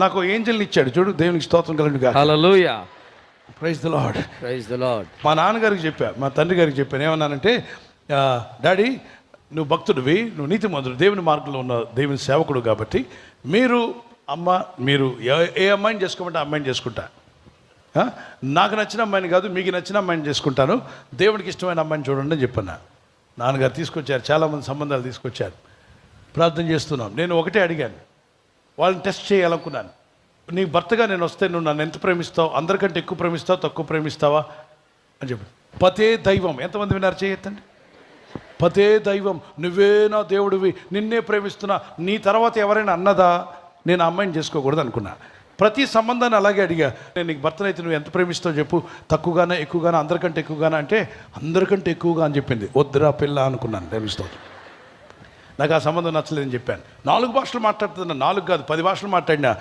నాకు ఏంజల్ని ఇచ్చాడు చూడు, దేవునికి స్తోత్రం కలుగునుగా. Hallelujah. Praise the Lord. Praise the Lord. మా నాన్నగారికి చెప్పా, మా తండ్రి గారికి చెప్పాను, ఏమన్నానంటే డాడీ నువ్వు భక్తుడివి, నువ్వు నీతిమంతుడు, దేవుని మార్గంలో ఉన్న దేవుని సేవకుడు కాబట్టి మీరు ఏ అమ్మాయిని చేసుకోమంటే ఆ అమ్మాయిని చేసుకుంటా. నాకు నచ్చిన అమ్మాయిని కాదు, మీకు నచ్చిన అమ్మాయిని చేసుకుంటాను, దేవునికి ఇష్టమైన అమ్మాయిని చూడండి అని చెప్పాను. నాన్నగారు తీసుకొచ్చారు, చాలామంది సంబంధాలు తీసుకొచ్చారు, ప్రార్థన చేస్తున్నాం. నేను ఒకటే అడిగాను, వాళ్ళని టెస్ట్ చేయాలనుకున్నాను. నీ భర్తగా నేను వస్తే నువ్వు నన్ను ఎంత ప్రేమిస్తావు, అందరికంటే ఎక్కువ ప్రేమిస్తావా తక్కువ ప్రేమిస్తావా అని చెప్పి. పతే దైవం, ఎంతమంది విన్నారు చేయొద్దండి. పతే దైవం, నువ్వే నా దేవుడివి, నిన్నే ప్రేమిస్తున్నా, నీ తర్వాత ఎవరైనా అన్నదా నేను ఆ అమ్మాయిని చేసుకోకూడదు అనుకున్నా. ప్రతి సంబంధాన్ని అలాగే అడిగా, నేను నీకు భర్తనైతే నువ్వు ఎంత ప్రేమిస్తావు చెప్పు, తక్కువగానే ఎక్కువగానే అందరికంటే ఎక్కువగానే అంటే అందరికంటే ఎక్కువగా అని చెప్పింది. వద్దురా పిల్ల అనుకున్నాను, ప్రేమిస్తావు. నాకు ఆ సంబంధం నచ్చలేదని చెప్పాను. 4 భాషలు మాట్లాడుతున్నా, 4 కాదు 10 భాషలు మాట్లాడినా